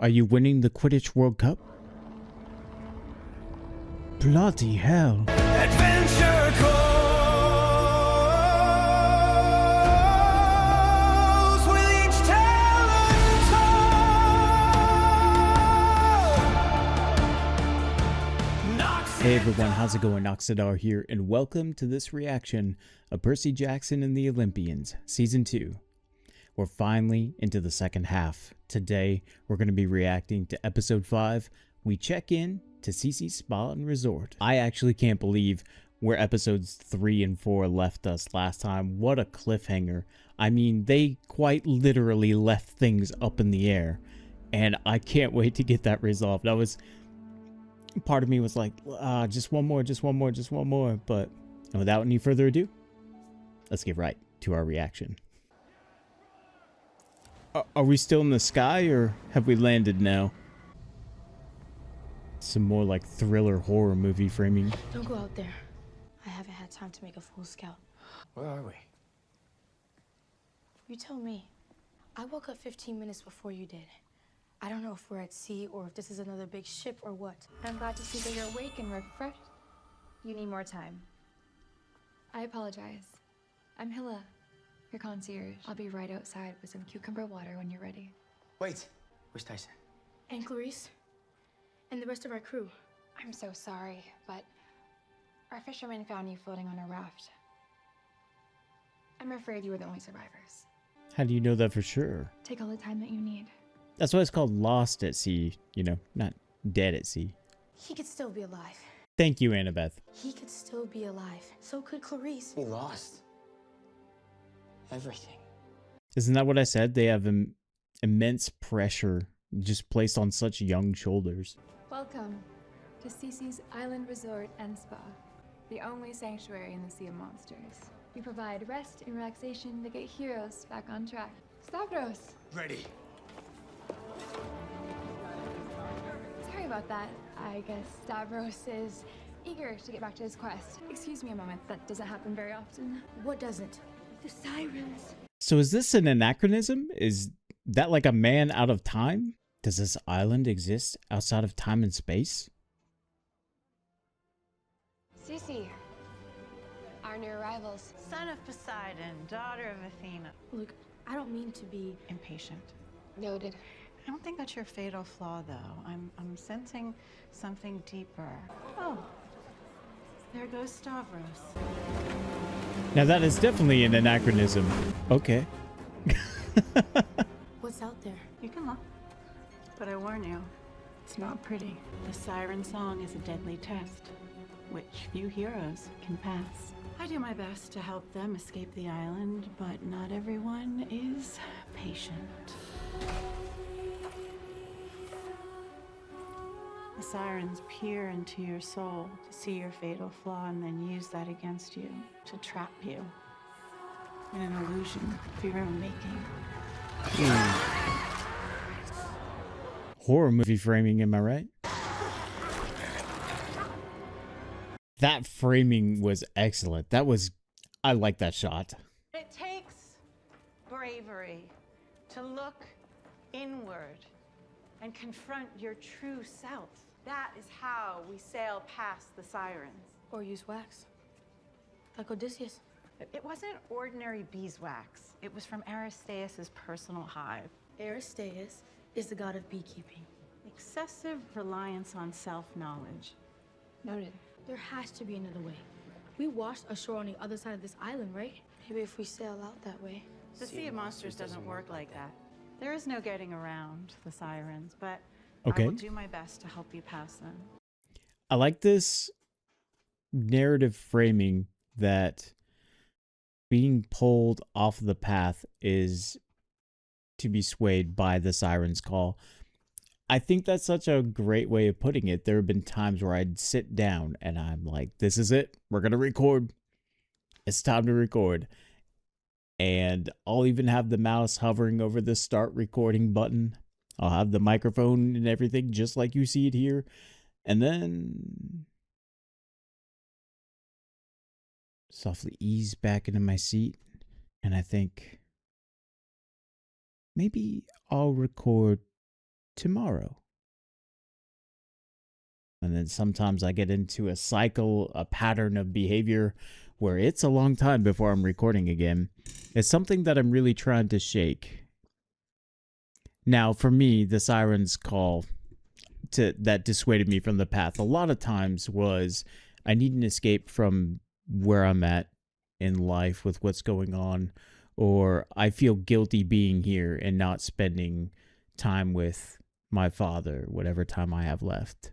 Are you winning the Quidditch World Cup? Bloody hell. Adventure calls with each talent told. Hey everyone, how's it going? Noxiddar here, and welcome to this reaction of Percy Jackson and the Olympians, Season 2. We're finally into the second half. Today, we're going to be reacting to Episode 5, We Check In to C.C. Spa and Resort. I actually can't believe where Episodes 3 and 4 left us last time. What a cliffhanger. I mean, they quite literally left things up in the air, and I can't wait to get that resolved. Part of me was like, just one more, but without any further ado, let's get right to our reaction. Are we still in the sky, or have we landed now? Some more like thriller horror movie framing. Don't go out there. I haven't had time to make a full scout. Where are we? You tell me. I woke up 15 minutes before you did. I don't know if we're at sea or if this is another big ship or what. I'm glad to see that you're awake and refreshed. You need more time. I apologize. I'm Hilla, your concierge. I'll be right outside with some cucumber water when you're ready. Wait, where's Tyson? And Clarice? And the rest of our crew. I'm so sorry, but our fishermen found you floating on a raft. I'm afraid you were the only survivors. How do you know that for sure? Take all the time that you need. That's why it's called Lost at Sea, you know, not Dead at Sea. He could still be alive. Thank you, Annabeth. He could still be alive. So could Clarice. We lost everything. Isn't that what I said? They have immense pressure just placed on such young shoulders. Welcome to C.C.'s Island Resort and Spa, the only sanctuary in the Sea of Monsters. We provide rest and relaxation to get heroes back on track. Stavros! Ready. Sorry about that. I guess Stavros is eager to get back to his quest. Excuse me a moment, that doesn't happen very often. What doesn't? The sirens. So is this an anachronism? Is that like a man out of time? Does this island exist outside of time and space? C.C., our new arrivals. Son of Poseidon, daughter of Athena. Look, I don't mean to be Impatient. Noted. I don't think that's your fatal flaw, though. I'm sensing something deeper. Oh, there goes Stavros. Now that is definitely an anachronism. Okay. What's out there? You can look, but I warn you, it's not pretty. The siren song is a deadly test, which few heroes can pass. I do my best to help them escape the island, but not everyone is patient. The sirens peer into your soul to see your fatal flaw and then use that against you to trap you in an illusion for your own making. Horror movie framing, am I right? That framing was excellent. I like that shot. It takes bravery to look inward and confront your true self. That is how we sail past the sirens. Or use wax. Like Odysseus. It wasn't ordinary beeswax. It was from Aristaeus' personal hive. Aristaeus is the god of beekeeping. Excessive reliance on self-knowledge. Noted. There has to be another way. We washed ashore on the other side of this island, right? Maybe if we sail out that way. The Sea of Monsters doesn't work like that. There is no getting around the sirens, but Okay. I will do my best to help you pass them. I like this narrative framing that being pulled off the path is to be swayed by the siren's call. I think that's such a great way of putting it. There have been times where I'd sit down and I'm like, this is it. We're going to record. It's time to record. And I'll even have the mouse hovering over the start recording button. I'll have the microphone and everything just like you see it here. And then softly ease back into my seat. And I think maybe I'll record tomorrow. And then sometimes I get into a cycle, a pattern of behavior where it's a long time before I'm recording again. It's something that I'm really trying to shake. Now, for me, the siren's call that dissuaded me from the path a lot of times was I need an escape from where I'm at in life with what's going on, or I feel guilty being here and not spending time with my father, whatever time I have left.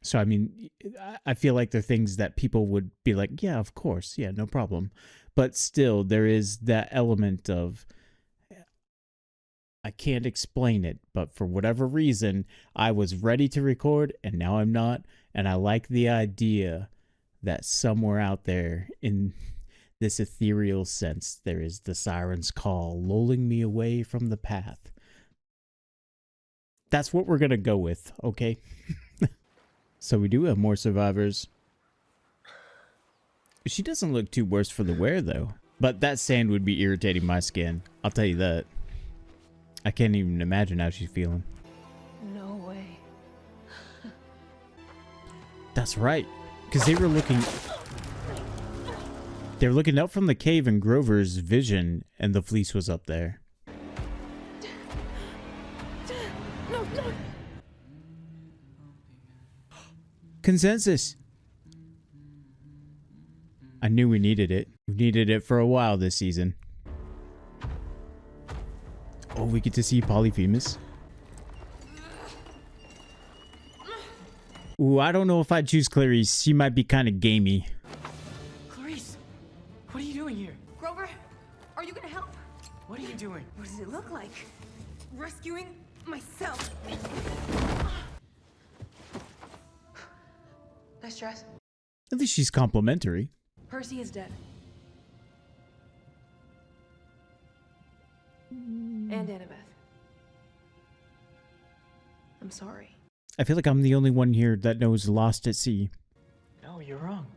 So, I mean, I feel like they're things that people would be like, yeah, of course. Yeah, no problem. But still, there is that element of, I can't explain it, but for whatever reason, I was ready to record and now I'm not. And I like the idea that somewhere out there in this ethereal sense, there is the siren's call lulling me away from the path. That's what we're going to go with, okay? So we do have more survivors. She doesn't look too worse for the wear, though. But that sand would be irritating my skin. I'll tell you that. I can't even imagine how she's feeling. No way. That's right. Because they were looking up from the cave in Grover's vision, and the fleece was up there. No. Consensus. I knew we needed it. We needed it for a while this season. Oh, we get to see Polyphemus. Ooh, I don't know if I'd choose Clarice. She might be kind of gamey. Clarice, what are you doing here? Grover, are you gonna help? What are you doing? What does it look like? Rescuing myself. Nice dress. At least she's complimentary. Percy is dead. And Annabeth. I'm sorry. I feel like I'm the only one here that knows Lost at Sea. No, you're wrong.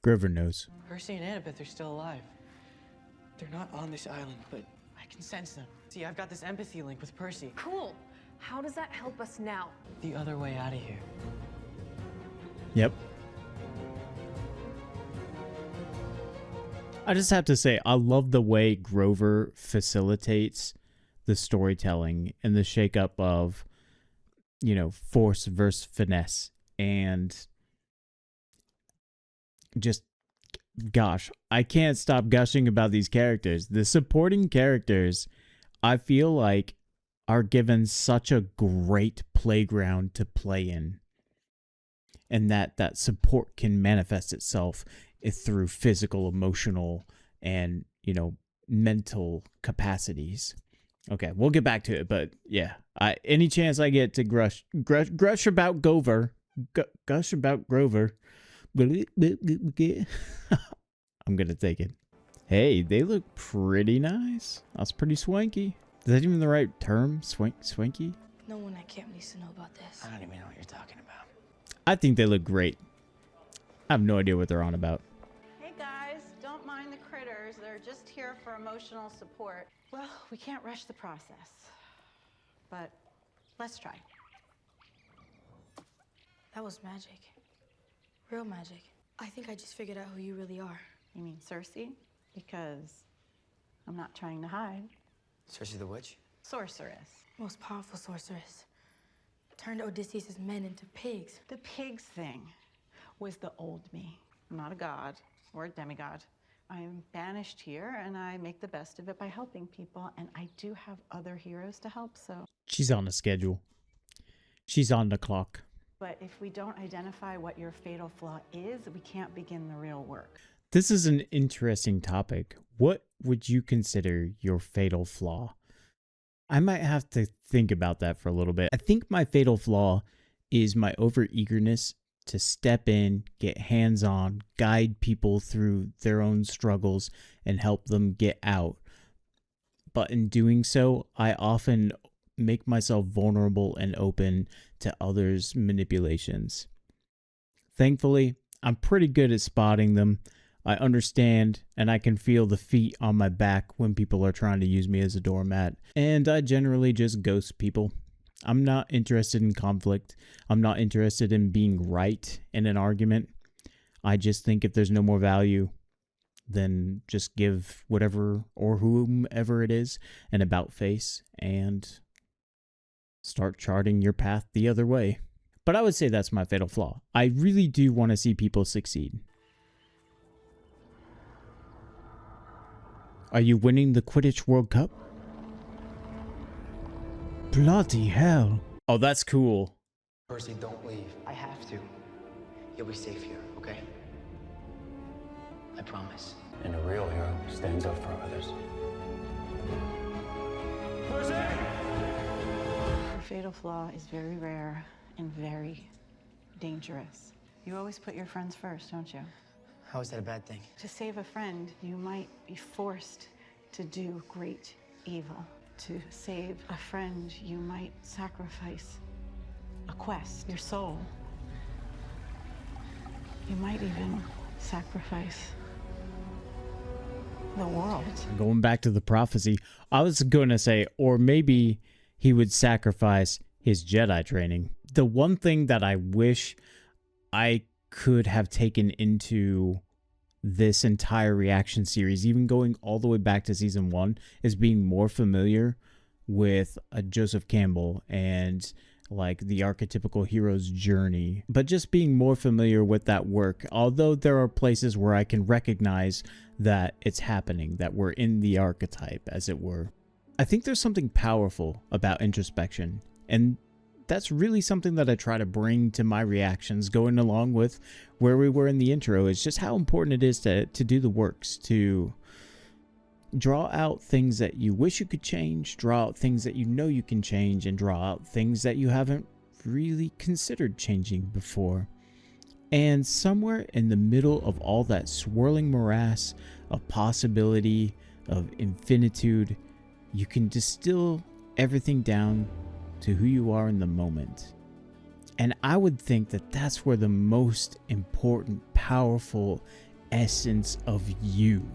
Grover knows. Percy and Annabeth are still alive. They're not on this island, but I can sense them. See, I've got this empathy link with Percy. Cool. How does that help us now? The other way out of here. Yep. I just have to say, I love the way Grover facilitates the storytelling and the shakeup of, you know, force versus finesse. And just, gosh, I can't stop gushing about these characters. The supporting characters, I feel like, are given such a great playground to play in. And that support can manifest itself through physical, emotional, and, you know, mental capacities. Okay, we'll get back to it, but yeah, any chance I get to gush about Grover, gush about Grover, I'm gonna take it. Hey, they look pretty nice. That's pretty swanky. Is that even the right term? Swanky? No one at camp needs to know about this. I don't even know what you're talking about. I think they look great. I have no idea what they're on about. Hey guys, don't mind the critters. They're just here for emotional support. Well, we can't rush the process, but let's try. That was magic. Real magic. I think I just figured out who you really are. You mean Cersei? Because I'm not trying to hide. Cersei the witch? Sorceress. Most powerful sorceress. Turned Odysseus' men into pigs. The pigs thing was the old me. I'm not a god or a demigod. I am banished here, and I make the best of it by helping people, and I do have other heroes to help, so... She's on a schedule. She's on the clock. But if we don't identify what your fatal flaw is, we can't begin the real work. This is an interesting topic. What would you consider your fatal flaw? I might have to think about that for a little bit. I think my fatal flaw is my overeagerness to step in, get hands-on, guide people through their own struggles, and help them get out. But in doing so, I often make myself vulnerable and open to others' manipulations. Thankfully, I'm pretty good at spotting them. I understand, and I can feel the feet on my back when people are trying to use me as a doormat, and I generally just ghost people. I'm not interested in conflict. I'm not interested in being right in an argument. I just think if there's no more value, then just give whatever or whomever it is an about face and start charting your path the other way. But I would say that's my fatal flaw. I really do want to see people succeed. Are you winning the Quidditch World Cup? Bloody hell. Oh, that's cool. Percy, don't leave. I have to. You'll be safe here, okay? I promise. And a real hero stands up for others. The fatal flaw is very rare and very dangerous. You always put your friends first, don't you? How is that a bad thing? To save a friend, you might be forced to do great evil. To save a friend, you might sacrifice a quest, your soul. You might even sacrifice the world. Going back to the prophecy, I was going to say, or maybe he would sacrifice his Jedi training. The one thing that I wish I could have taken into this entire reaction series, even going all the way back to season 1, is being more familiar with Joseph Campbell and like the archetypical hero's journey, but just being more familiar with that work. Although there are places where I can recognize that it's happening, that we're in the archetype, as it were. I think there's something powerful about introspection, and that's really something that I try to bring to my reactions, going along with where we were in the intro, is just how important it is to do the works, to draw out things that you wish you could change, draw out things that you know you can change, and draw out things that you haven't really considered changing before. And somewhere in the middle of all that swirling morass of possibility, of infinitude, you can distill everything down to who you are in the moment. And I would think that that's where the most important, powerful essence of you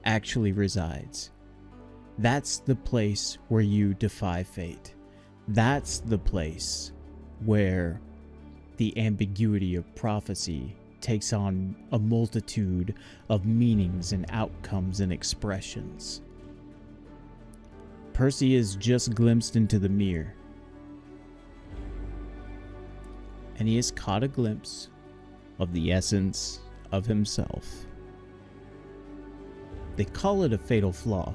actually resides. That's the place where you defy fate. That's the place where the ambiguity of prophecy takes on a multitude of meanings and outcomes and expressions. Percy is just glimpsed into the mirror, and he has caught a glimpse of the essence of himself. They call it a fatal flaw.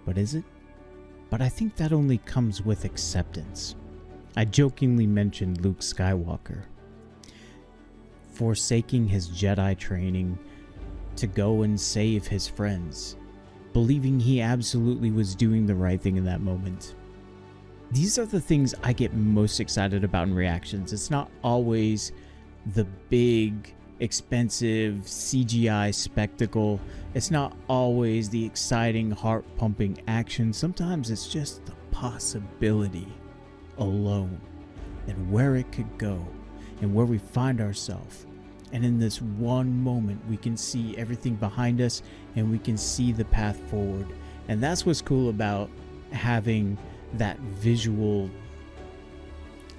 But is it? But I think that only comes with acceptance. I jokingly mentioned Luke Skywalker forsaking his Jedi training to go and save his friends, believing he absolutely was doing the right thing in that moment. These are the things I get most excited about in reactions. It's not always the big, expensive CGI spectacle. It's not always the exciting, heart-pumping action. Sometimes it's just the possibility alone, and where it could go, and where we find ourselves. And in this one moment, we can see everything behind us, and we can see the path forward. And that's what's cool about having that visual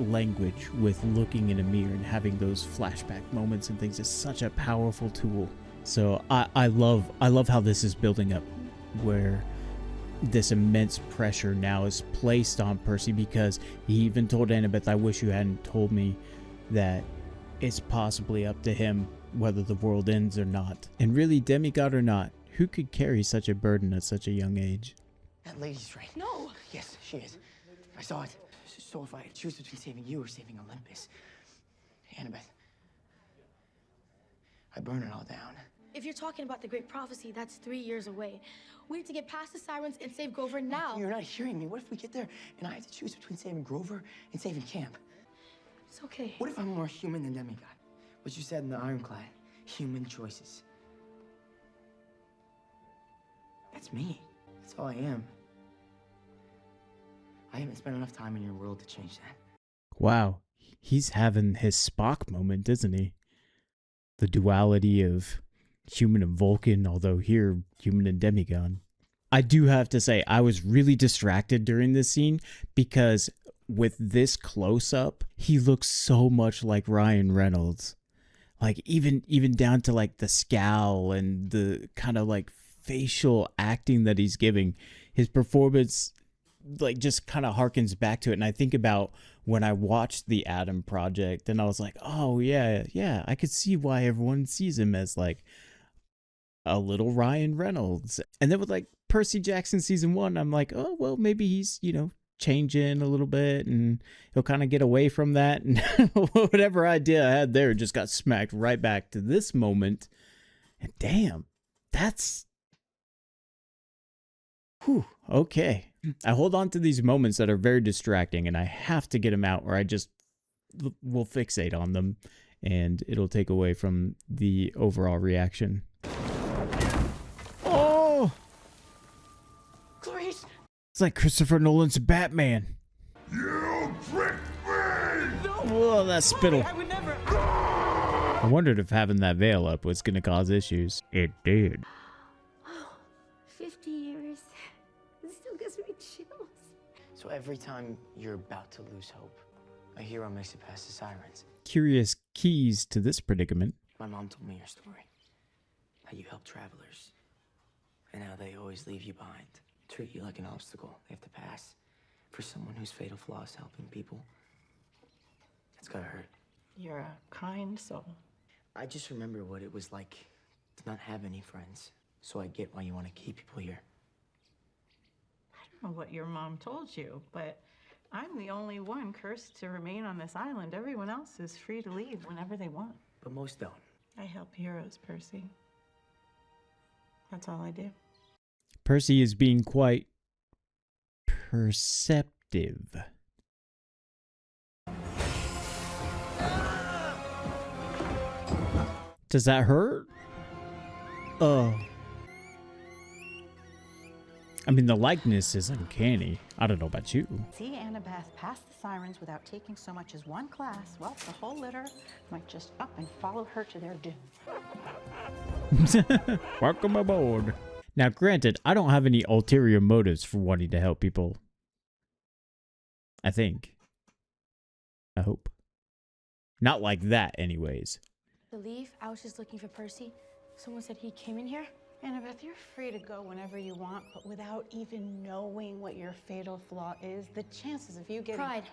language with looking in a mirror and having those flashback moments and things. Is such a powerful tool. So I love how this is building up, where this immense pressure now is placed on Percy, because he even told Annabeth, I wish you hadn't told me that it's possibly up to him whether the world ends or not. And really, demigod or not, who could carry such a burden at such a young age? That lady's right. No! Yes, she is. I saw it. So if I had to choose between saving you or saving Olympus, Annabeth, I burn it all down. If you're talking about the great prophecy, that's 3 years away. We need to get past the sirens and save Grover now. You're not hearing me. What if we get there and I have to choose between saving Grover and saving Camp? It's okay. What if I'm more human than demigod? What you said in the Ironclad, human choices. That's me. That's all I am. I haven't spent enough time in your world to change that. Wow, he's having his Spock moment, isn't he? The duality of human and Vulcan, although here, human and demigod. I do have to say, I was really distracted during this scene because with this close up, he looks so much like Ryan Reynolds. Like even down to like the scowl and the kind of like facial acting that he's giving. His performance like just kind of harkens back to it. And I think about when I watched the Adam Project and I was like, oh yeah, I could see why everyone sees him as like a little Ryan Reynolds. And then with like Percy Jackson season 1, I'm like, oh well, maybe he's, you know, changing a little bit and he'll kind of get away from that, and whatever idea I had there just got smacked right back to this moment. And damn, that's whew, okay. I hold on to these moments that are very distracting and I have to get them out, or I just will fixate on them and it'll take away from the overall reaction. Oh, Clarice! it's like Christopher Nolan's Batman. You tricked me! Oh, that spittle. I would never. I wondered if having that veil up was going to cause issues. It did. 50 years. It still gives me chills. So every time you're about to lose hope, a hero makes it past the sirens. Curious keys to this predicament. My mom told me your story. How you help travelers. And how they always leave you behind. Treat you like an obstacle they have to pass. For someone whose fatal flaw is helping people. It's gotta hurt. You're a kind soul. I just remember what it was like to not have any friends. So I get why you want to keep people here. I don't know what your mom told you, but I'm the only one cursed to remain on this island. Everyone else is free to leave whenever they want. But most don't. I help heroes, Percy. That's all I do. Percy is being quite perceptive. Does that hurt? Oh. I mean, the likeness is uncanny. I don't know about you. See Annabeth pass the sirens without taking so much as one class. Well, the whole litter might just up and follow her to their doom. Welcome aboard. Now, granted, I don't have any ulterior motives for wanting to help people. I think. I hope. Not like that, anyways. To leave, I was just looking for Percy. Someone said he came in here. Annabeth, you're free to go whenever you want, but without even knowing what your fatal flaw is, the chances of you getting... Pride.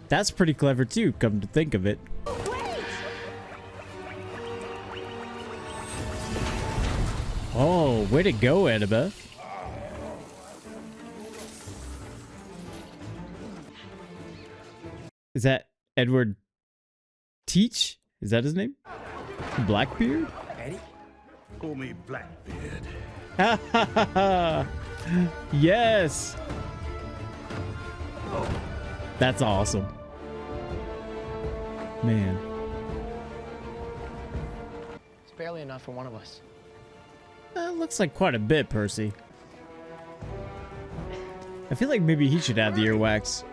That's pretty clever too, come to think of it. Wait! Oh, way to go, Annabeth. Is that Edward Teach? Is that his name? Blackbeard? Eddie? Call me Blackbeard. Yes. That's awesome. Man. It's barely enough for one of us. Looks like quite a bit, Percy. I feel like maybe he should have the earwax,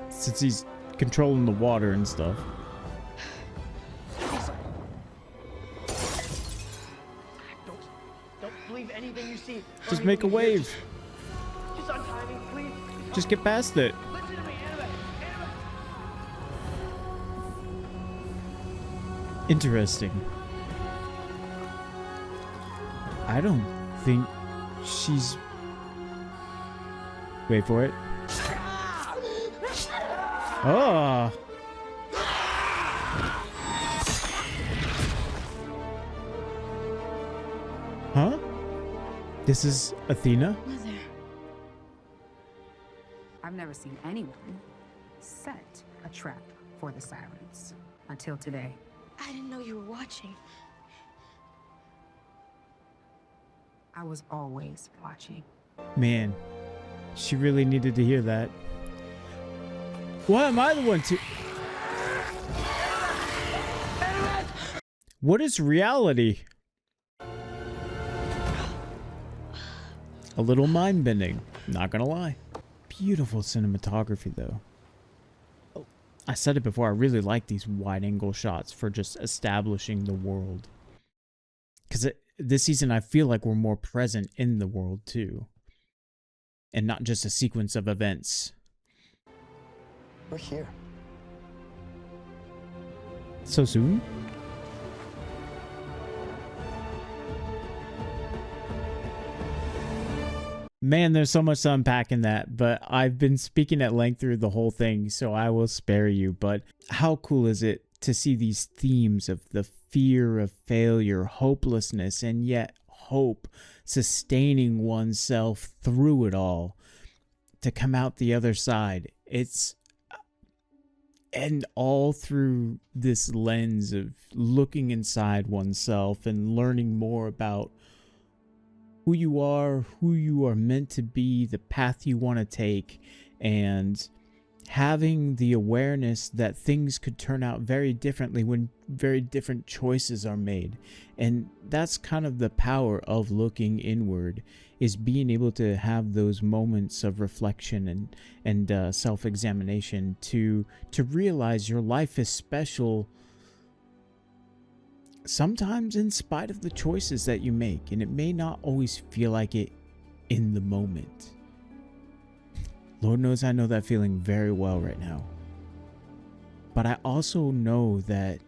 since he's controlling the water and stuff. Don't believe anything you see. Just make a wave. Just untie me, please. Just get past it. Listen to me, Annabeth. Interesting. I don't think she's... Wait for it. Oh. Huh? This is Athena? Mother. I've never seen anyone set a trap for the sirens until today. I didn't know you were watching. I was always watching. Man, she really needed to hear that. Why am I the one to... What is reality? A little mind-bending, not gonna lie. Beautiful cinematography, though. I said it before, I really like these wide angle shots for just establishing the world. Because this season, I feel like we're more present in the world too. And not just a sequence of events. We're here. So soon? Man, there's so much to unpack in that, but I've been speaking at length through the whole thing, so I will spare you. But how cool is it to see these themes of the fear of failure, hopelessness, and yet hope, sustaining oneself through it all to come out the other side? And all through this lens of looking inside oneself and learning more about who you are meant to be, the path you want to take, and having the awareness that things could turn out very differently when very different choices are made. And that's kind of the power of looking inward, is being able to have those moments of reflection and self-examination to realize your life is special, sometimes in spite of the choices that you make, and it may not always feel like it in the moment. Lord knows I know that feeling very well right now. But I also know that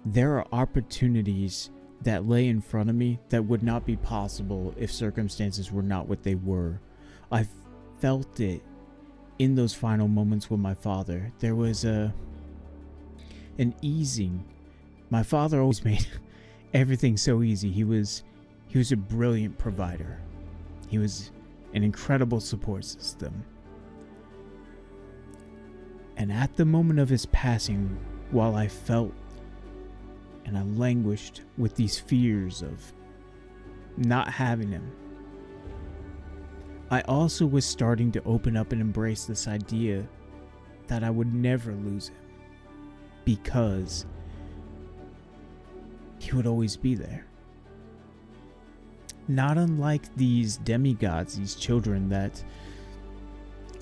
there are opportunities that lay in front of me that would not be possible if circumstances were not what they were. I felt it in those final moments with my father. There was an easing. My father always made everything so easy. He was a brilliant provider. He was an incredible support system. And at the moment of his passing, while I felt and I languished with these fears of not having him, I also was starting to open up and embrace this idea that I would never lose him, because he would always be there. Not unlike these demigods, these children that,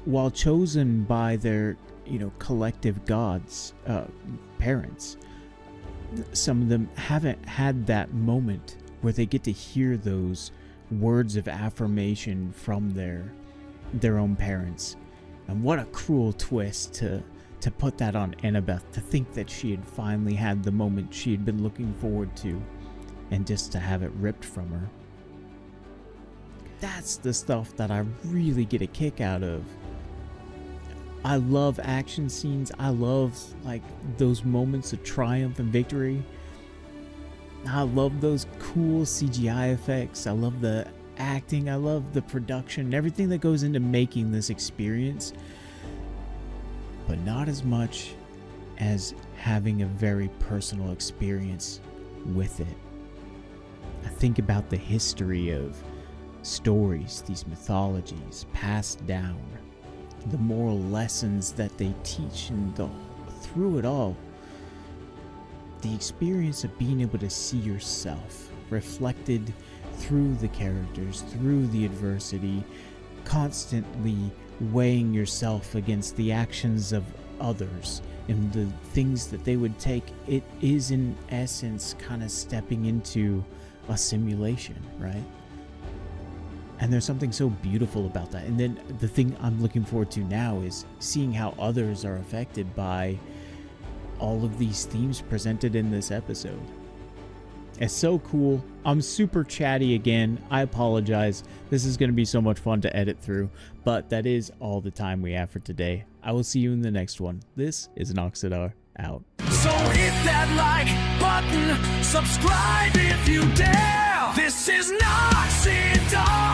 while chosen by their, collective gods, parents, some of them haven't had that moment where they get to hear those words of affirmation from their own parents. And what a cruel twist to put that on Annabeth, to think that she had finally had the moment she had been looking forward to, and just to have it ripped from her. That's the stuff that I really get a kick out of. I love action scenes. I love those moments of triumph and victory. I love those cool CGI effects. I love the acting. I love the production, everything that goes into making this experience. But not as much as having a very personal experience with it. I think about the history of stories, these mythologies passed down, the moral lessons that they teach, and through it all, the experience of being able to see yourself reflected through the characters, through the adversity, constantly weighing yourself against the actions of others and the things that they would take. It is in essence kind of stepping into a simulation, right? And there's something so beautiful about that. And then the thing I'm looking forward to now is seeing how others are affected by all of these themes presented in this episode. It's so cool. I'm super chatty again. I apologize. This is going to be so much fun to edit through, but that is all the time we have for today. I will see you in the next one. This is Noxiddar, out. So hit that like button, subscribe if you dare. This is Noxiddar.